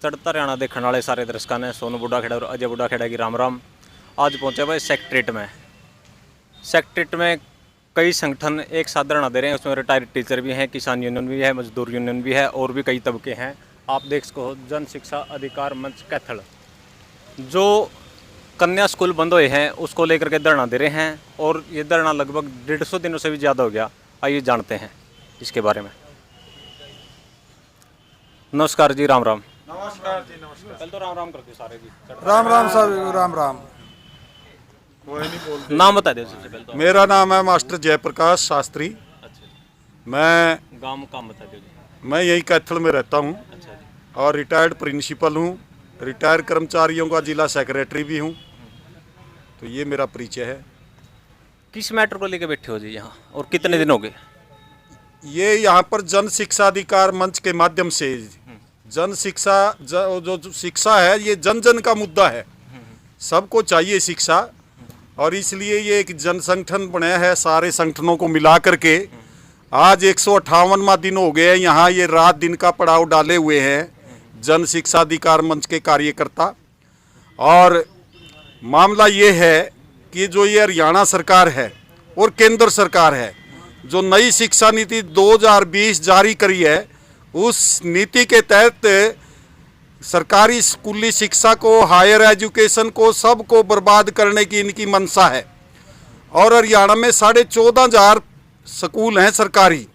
चढ़ता हरियाणा देखने वाले सारे दर्शकों ने सोनू बुढ़ा खेड़ा और अजय बुढ़ा खेड़ा की राम राम। आज पहुंचे भाई सेक्रेटरीट में। सेक्रेटरीट में कई संगठन एक साथ धरना दे रहे हैं। उसमें रिटायर्ड टीचर भी हैं, किसान यूनियन भी है, मजदूर यूनियन भी है और भी कई तबके हैं। आप देख सको जन शिक्षा अधिकार मंच कैथल जो कन्या स्कूल बंद हुए हैं उसको लेकर के धरना दे रहे हैं और ये धरना लगभग 150 दिनों से भी ज़्यादा हो गया। आइए जानते हैं इसके बारे में। नमस्कार जी, राम राम। नमस्कार जी, नमस्कार। कल तो राम राम करते सारे जी। राम राम साहब, राम राम। कोई नहीं बोलते। नाम बता दे सबसे पहले तो। मेरा नाम है मास्टर जयप्रकाश शास्त्री। अच्छा। मैं गांव काम बता दो जी। मैं यही कैथल में रहता हूँ। अच्छा जी। और रिटायर्ड प्रिंसिपल हूँ, रिटायर्ड कर्मचारियों का जिला सेक्रेटरी भी हूँ। तो ये मेरा परिचय है। किस मैटर को लेकर बैठे हो जी यहाँ और कितने दिन हो गए? ये यहाँ पर जन शिक्षा अधिकार मंच के माध्यम से जन शिक्षा जो शिक्षा है ये जन जन का मुद्दा है। सबको चाहिए शिक्षा और इसलिए ये एक जन संगठन बनाया है। सारे संगठनों को मिला करके आज 158वां दिन हो गया है। यहाँ ये रात दिन का पड़ाव डाले हुए हैं जन शिक्षा अधिकार मंच के कार्यकर्ता। और मामला ये है कि जो ये हरियाणा सरकार है और केंद्र सरकार है जो नई शिक्षा नीति 2020 जारी करी है, उस नीति के तहत सरकारी स्कूली शिक्षा को, हायर एजुकेशन को, सबको बर्बाद करने की इनकी मंशा है। और हरियाणा में 14,500 स्कूल हैं सरकारी,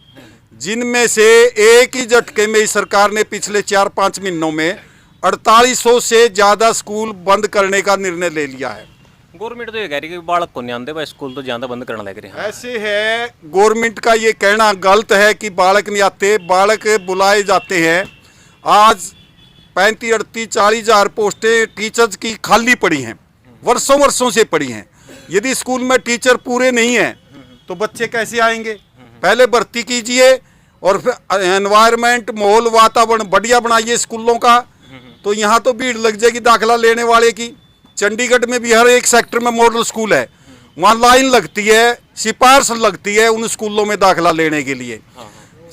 जिनमें से एक ही झटके में इस सरकार ने पिछले 4-5 महीनों में 4800 से ज़्यादा स्कूल बंद करने का निर्णय ले लिया है। गवर्नमेंट तो ये कह रही है कि बालक को नहीं आते भाई, स्कूल तो ज़्यादा बंद करना लग रहे हैं। ऐसे है, गवर्नमेंट का ये कहना गलत है कि बालक नहीं आते। बालक बुलाए जाते हैं। आज 35, 38, 40 हज़ार पोस्टें टीचर्स की खाली पड़ी हैं, वर्षों वर्षों से पड़ी हैं। यदि स्कूल में टीचर पूरे नहीं हैं तो बच्चे कैसे आएंगे? पहले भर्ती कीजिए और फिर एनवायरनमेंट, माहौल, वातावरण बढ़िया बनाइए स्कूलों का, तो यहाँ तो भीड़ लग जाएगी दाखिला लेने वाले की। चंडीगढ़ में भी हर एक सेक्टर में मॉडल स्कूल है, वहाँ लाइन लगती है, सिफारिश लगती है उन स्कूलों में दाखिला लेने के लिए।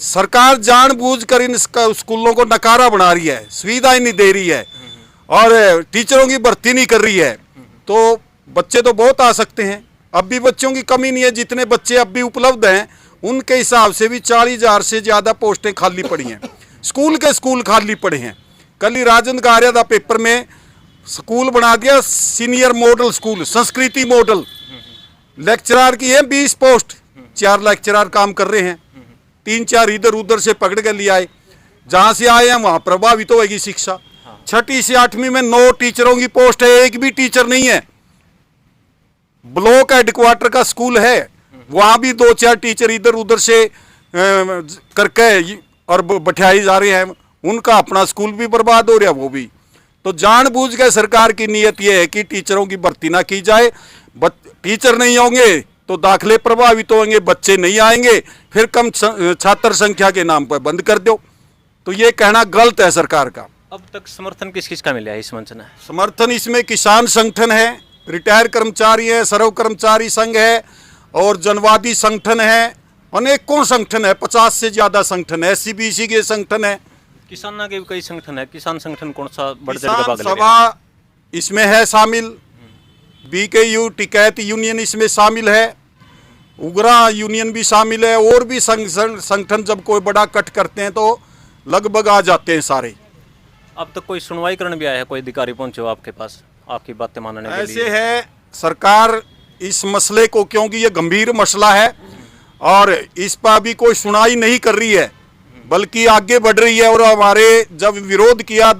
सरकार जानबूझकर इन स्कूलों को नकारा बना रही है, सुविधाएं नहीं दे रही है और टीचरों की भर्ती नहीं कर रही है। तो बच्चे तो बहुत आ सकते हैं, अब भी बच्चों की कमी नहीं है। जितने बच्चे अब भी उपलब्ध हैं उनके हिसाब से भी 40,000 से ज़्यादा पोस्टें खाली पड़ी हैं। स्कूल के स्कूल खाली पड़े हैं। कल ही राजन का आर्या था पेपर में, स्कूल बना दिया सीनियर मॉडल स्कूल, संस्कृति मॉडल। लेक्चरर की है 20 पोस्ट, 4 लेक्चरर काम कर रहे हैं, 3-4 इधर उधर से पकड़ कर ले आए। जहाँ से आए हैं वहाँ प्रभावित होगी शिक्षा। 6ठी से 8वीं में 9 टीचरों की पोस्ट है, एक भी टीचर नहीं है। ब्लॉक हेडक्वार्टर का स्कूल है, वहाँ भी 2-4 टीचर इधर उधर से करके और बैठाए जा रहे हैं। उनका अपना स्कूल भी बर्बाद हो रहा है वो भी। तो जानबूझ के सरकार की नीयत यह है कि टीचरों की भर्ती ना की जाए। टीचर नहीं होंगे तो दाखिले प्रभावित होंगे, बच्चे नहीं आएंगे, फिर कम छात्र संख्या के नाम पर बंद कर दो। तो ये कहना गलत है सरकार का। अब तक समर्थन किस किस का मिला है इस मंच ने? समर्थन इसमें किसान संगठन है, रिटायर कर्मचारी है, सर्व कर्मचारी संघ है और जनवादी संगठन है, अनेकों संगठन है, 50 से ज़्यादा संगठन है, SC-BC के संगठन है। किसानों के भी कई संगठन है। किसान संगठन कौन सा बढ़ किसान सभा इसमें है शामिल, BKU टिकैत यूनियन इसमें शामिल है, उगरा यूनियन भी शामिल है और भी संगठन जब कोई बड़ा कट करते हैं तो लगभग आ जाते हैं सारे। अब तक कोई सुनवाई करने भी आया है? कोई अधिकारी पहुंचे हो आपके पास आपकी बातें मानने के लिए? ऐसे है, सरकार इस मसले को, क्योंकि ये गंभीर मसला है और इस पर भी कोई सुनाई नहीं कर रही है बल्कि आगे बढ़ रही है। और हमारे जब विरोध किया,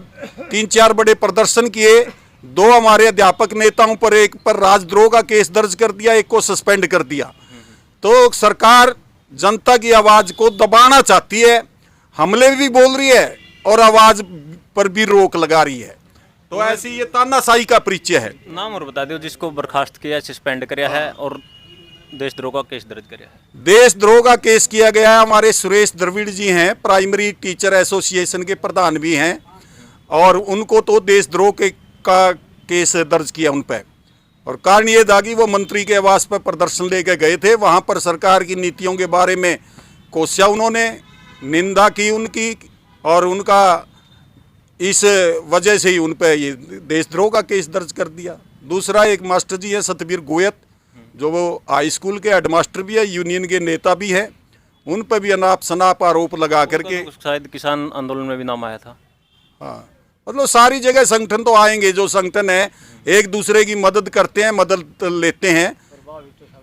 3-4 बड़े प्रदर्शन किए, 2 हमारे अध्यापक नेताओं पर, एक पर राजद्रोह का केस दर्ज कर दिया, एक को सस्पेंड कर दिया। तो सरकार जनता की आवाज़ को दबाना चाहती है, हमले भी बोल रही है और आवाज़ पर भी रोक लगा रही है। तो ऐसी ये तानाशाही का परिचय है। नाम और बता दो जिसको बर्खास्त किया, सस्पेंड किया है और देशद्रोह का केस दर्ज किया है। देशद्रोह का केस किया गया है। हमारे सुरेश द्रविड़ जी हैं, प्राइमरी टीचर एसोसिएशन के प्रधान भी हैं, और उनको तो देशद्रोह का केस दर्ज किया उन पर। और कारण ये था कि वो मंत्री के आवास पर प्रदर्शन लेके गए थे, वहाँ पर सरकार की नीतियों के बारे में कोशिया उन्होंने निंदा की उनकी, और उनका इस वजह से ही उन पर ये देशद्रोह का केस दर्ज कर दिया। दूसरा एक मास्टर जी हैं सतबीर गोयत, जो वो हाई स्कूल के हेडमास्टर भी है, यूनियन के नेता भी हैं, उन पर भी अनाप शनाप आरोप लगा करके, शायद किसान आंदोलन में भी नाम आया था। हाँ मतलब सारी जगह संगठन तो आएंगे, जो संगठन है एक दूसरे की मदद करते हैं, मदद लेते हैं,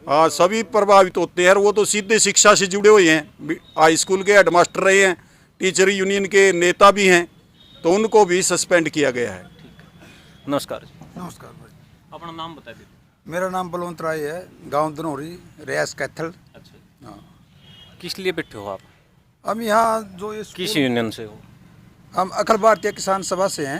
हाँ सभी प्रभावित होते हैं। और वो तो सीधे शिक्षा से जुड़े हुए हैं, हाई स्कूल के हेडमास्टर रहे हैं, टीचर यूनियन के नेता भी हैं, तो उनको भी सस्पेंड किया गया है। नमस्कार जी। नमस्कार भाई, अपना नाम बता दीजिए। मेरा नाम बलवंत राय है, गांव धनौरी, रियास कैथल। अच्छा, हाँ, किस लिए बैठे हो आप? हम यहाँ जो ये किस स्कूल- यूनियन से हो? हम अखिल भारतीय किसान सभा से हैं।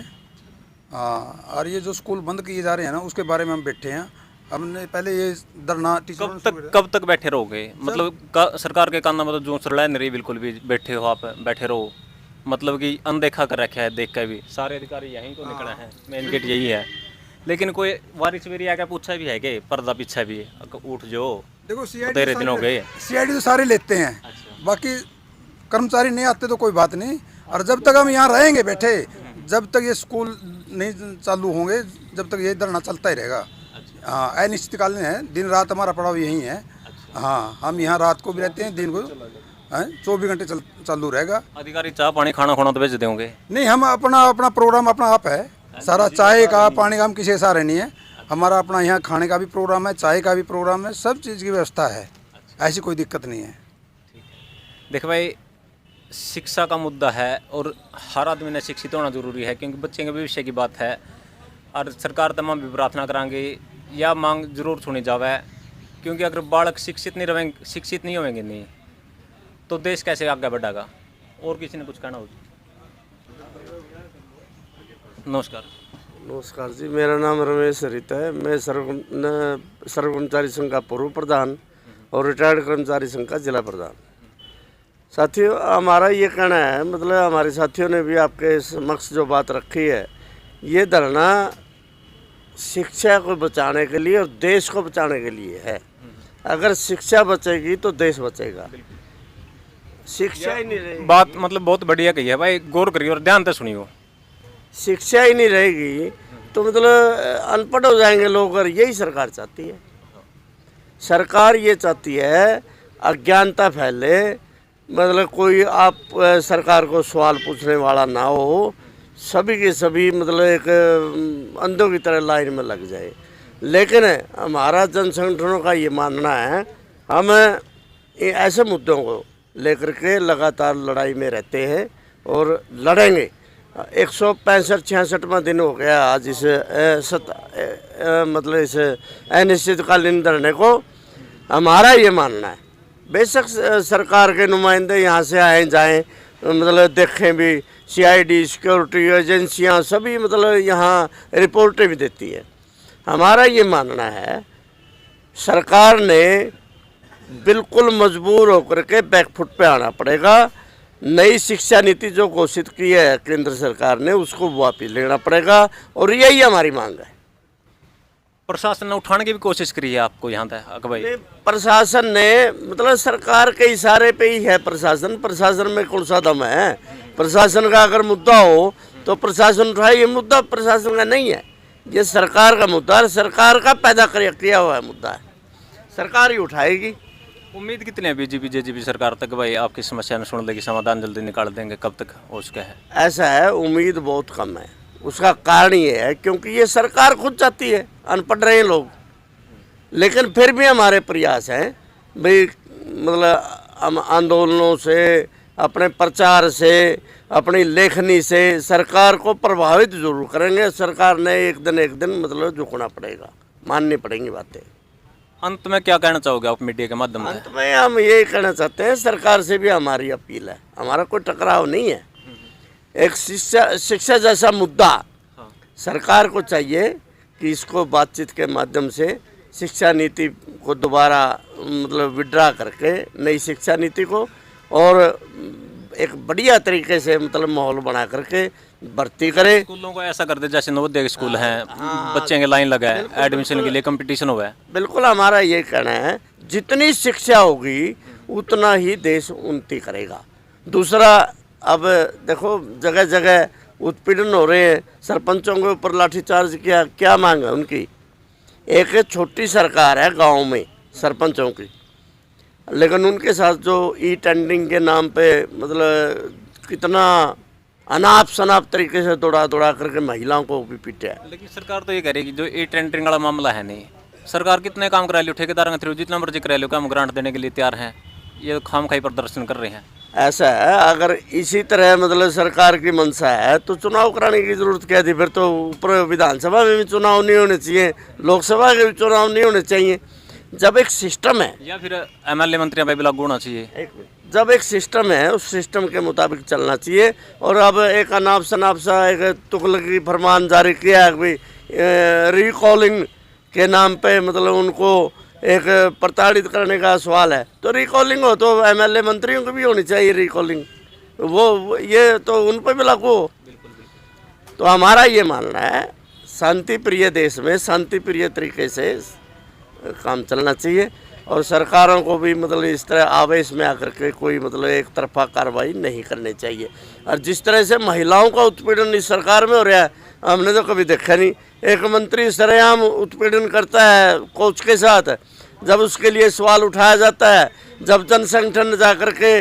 हाँ, और ये जो स्कूल बंद किए जा रहे हैं ना, उसके बारे में हम बैठे हैं। हमने पहले ये धरना कब तक बैठे रहोगे? मतलब सरकार के कान मतलब जो सुलह नहीं रही, बिल्कुल भी बैठे हो आप, बैठे रहो, मतलब कि अनदेखा कर रखा है, देख के भी सारे अधिकारी यहीं को निकले हैं, मेन गेट यही है। लेकिन कोई वारिस वेरी आके पूछा भी है कि पर्दा पीछा भी है, उठ जो देखो तेरे दिन हो गए। सीआईडी तो सारे लेते हैं, बाकी कर्मचारी नहीं आते तो कोई बात नहीं। और जब तक हम यहाँ रहेंगे बैठे, जब तक ये स्कूल नहीं चालू होंगे, जब तक ये धरना चलता ही रहेगा। हाँ, अनिश्चितकालीन है, दिन रात हमारा पड़ाव यही है। हाँ, हम यहाँ रात को भी रहते हैं, दिन को 24 घंटे चालू रहेगा। अधिकारी चाय पानी खाना खाना तो भेज देंगे? नहीं, हम अपना प्रोग्राम अपना आप है सारा, चाय का पानी का हम किसी के सहारे नहीं है। हमारा अपना यहाँ खाने का भी प्रोग्राम है, चाय का भी प्रोग्राम है, सब चीज़ की व्यवस्था है, ऐसी कोई दिक्कत नहीं है। देखो भाई, शिक्षा का मुद्दा है और हर आदमी ने शिक्षित होना जरूरी है, क्योंकि बच्चे के भविष्य की बात है। और सरकार तमाम भी प्रार्थना करांगे या मांग जरूर सुनी जावे, क्योंकि अगर बालक शिक्षित नहीं होंगे नहीं तो देश कैसे आगे बढ़ेगा। और किसी ने कुछ कहना हो? नमस्कार। नमस्कार जी, मेरा नाम रमेश हरित है। मैं सर्व कर्मचारी संघ का पूर्व प्रधान और रिटायर्ड कर्मचारी संघ का जिला प्रधान। साथियों, हमारा ये कहना है, मतलब हमारे साथियों ने भी आपके समक्ष जो बात रखी है, ये धरना शिक्षा को बचाने के लिए और देश को बचाने के लिए है। अगर शिक्षा बचेगी तो देश बचेगा, शिक्षा ही नहीं रहेगी। बात मतलब बहुत बढ़िया कही है भाई, गौर करिए और ध्यान से सुनियो। शिक्षा ही नहीं रहेगी तो मतलब अनपढ़ हो जाएंगे लोग, और यही सरकार चाहती है। सरकार ये चाहती है अज्ञानता फैले, मतलब कोई आप सरकार को सवाल पूछने वाला ना हो, सभी के सभी मतलब एक अंधों की तरह लाइन में लग जाए। लेकिन हमारा जन संगठनों का ये मानना है, हम ऐसे मुद्दों को लेकर के लगातार लड़ाई में रहते हैं और लड़ेंगे। 165-66वां दिन हो गया आज इस मतलब इस अनिश्चितकालीन धरने को। हमारा ये मानना है, बेशक सरकार के नुमाइंदे यहाँ से आए जाएं, मतलब देखें भी, सीआईडी, सिक्योरिटी एजेंसियाँ सभी मतलब यहाँ रिपोर्टें भी देती है। हमारा ये मानना है, सरकार ने बिल्कुल मजबूर होकर के बैकफुट पे आना पड़ेगा। नई शिक्षा नीति जो घोषित की है केंद्र सरकार ने, उसको वापस लेना पड़ेगा, और यही हमारी मांग है। प्रशासन ने उठाने की भी कोशिश करी है आपको यहाँ तक भाई? प्रशासन ने मतलब सरकार के इशारे पे ही है प्रशासन में कौन सा दम है? प्रशासन का अगर मुद्दा हो तो प्रशासन उठाए, ये मुद्दा प्रशासन का नहीं है, ये सरकार का मुद्दा है, सरकार का पैदा किया हुआ मुद्दा है, सरकार ही उठाएगी। उम्मीद कितनी है बीजेपी जेजेपी सरकार तक भाई आपकी समस्या ने सुन लेगी, समाधान जल्दी निकाल देंगे? कब तक हो चुका है? ऐसा है, उम्मीद बहुत कम है। उसका कारण ये है क्योंकि ये सरकार खुद चाहती है, अनपढ़ रहे लोग, लेकिन फिर भी हमारे प्रयास हैं भाई, मतलब हम आंदोलनों से, अपने प्रचार से, अपनी लेखनी से सरकार को प्रभावित जरूर करेंगे। सरकार ने एक दिन मतलब झुकना पड़ेगा, माननी पड़ेंगी बातें। अंत में क्या कहना चाहोगे आप मीडिया के माध्यम से? अंत में हम यही कहना चाहते हैं, सरकार से भी हमारी अपील है, हमारा कोई टकराव नहीं है। एक शिक्षा जैसा मुद्दा सरकार को चाहिए कि इसको बातचीत के माध्यम से शिक्षा नीति को दोबारा मतलब विड्रा करके नई शिक्षा नीति को और एक बढ़िया तरीके से मतलब माहौल बना करके भर्ती करे। स्कूलों को ऐसा कर दे जैसे नवोदय स्कूल हैं, बच्चे के लाइन लगा है, एडमिशन के लिए कंपटीशन हुआ है। बिल्कुल हमारा ये कहना है, जितनी शिक्षा होगी उतना ही देश उन्नति करेगा। दूसरा, अब देखो जगह जगह उत्पीड़न हो रहे हैं, सरपंचों के ऊपर लाठीचार्ज किया, क्या मांग है उनकी? एक छोटी सरकार है गांव में सरपंचों की, लेकिन उनके साथ जो ई टेंडरिंग के नाम पे मतलब कितना अनाप शनाप तरीके से दौड़ा दौड़ा करके महिलाओं को भी पीटा है। लेकिन सरकार तो ये कह रही है कि जो ई टेंडरिंग वाला मामला है नहीं, सरकार कितने काम करा लियो, ठेकेदारों के थ्रू जितना मर्जी करा लियो, हम ग्रांट देने के लिए तैयार हैं, ये खामखाई प्रदर्शन कर रहे हैं। ऐसा है, अगर इसी तरह मतलब सरकार की मंशा है तो चुनाव कराने की जरूरत क्या थी? फिर तो ऊपर विधानसभा में भी चुनाव नहीं होने चाहिए, लोकसभा के भी चुनाव नहीं होने चाहिए। जब एक सिस्टम है, या फिर एमएलए मंत्रियों पर भी लागू होना चाहिए। जब एक सिस्टम है उस सिस्टम के मुताबिक चलना चाहिए। और अब एक अनाप शनाप सा एक तुगलकी फरमान जारी किया है कि रिकॉलिंग के नाम पे मतलब उनको एक प्रताड़ित करने का सवाल है। तो रिकॉलिंग हो तो एमएलए मंत्रियों की भी होनी चाहिए रिकॉलिंग, वो ये तो उन पर भी लागू हो। तो हमारा ये मानना है शांति प्रिय देश में शांति प्रिय तरीके से काम चलना चाहिए और सरकारों को भी मतलब इस तरह आवेश में आकर के कोई मतलब एक तरफा कार्रवाई नहीं करनी चाहिए। और जिस तरह से महिलाओं का उत्पीड़न इस सरकार में हो रहा है हमने तो कभी देखा नहीं। एक मंत्री सरेआम उत्पीड़न करता है कोच के साथ, जब उसके लिए सवाल उठाया जाता है, जब जन संगठन जा कर के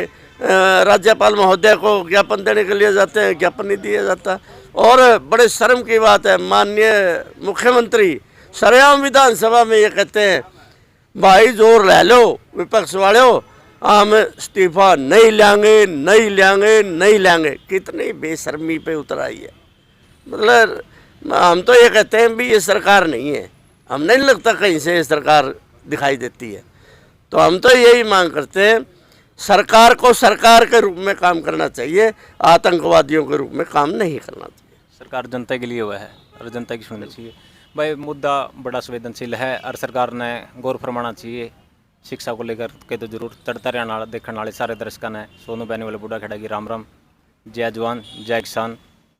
राज्यपाल महोदय को ज्ञापन देने के लिए जाते हैं, ज्ञापन नहीं दिया जाता। और बड़े शर्म की बात है, माननीय मुख्यमंत्री सरेआम विधानसभा में ये कहते हैं भाई जोर ले लो विपक्ष वालों, हम इस्तीफा नहीं लेंगे नहीं लेंगे नहीं लेंगे। कितनी बेशर्मी पे उतर आई है। मतलब हम तो ये कहते हैं भी ये सरकार नहीं है, हम नहीं लगता कहीं से ये सरकार दिखाई देती है। तो हम तो यही मांग करते हैं सरकार को सरकार के रूप में काम करना चाहिए, आतंकवादियों के रूप में काम नहीं करना चाहिए। सरकार जनता के लिए हुआ है और जनता की सुननी चाहिए। भाई मुद्दा बड़ा संवेदनशील है और सरकार ने गौर फरमाना चाहिए शिक्षा को लेकर के। तो जरूर चढ़ता रहने देखने वाले सारे दर्शकों ने सोनू बैनी वाले बूढ़ा खेड़ा की राम राम, जय जवान जय किसान।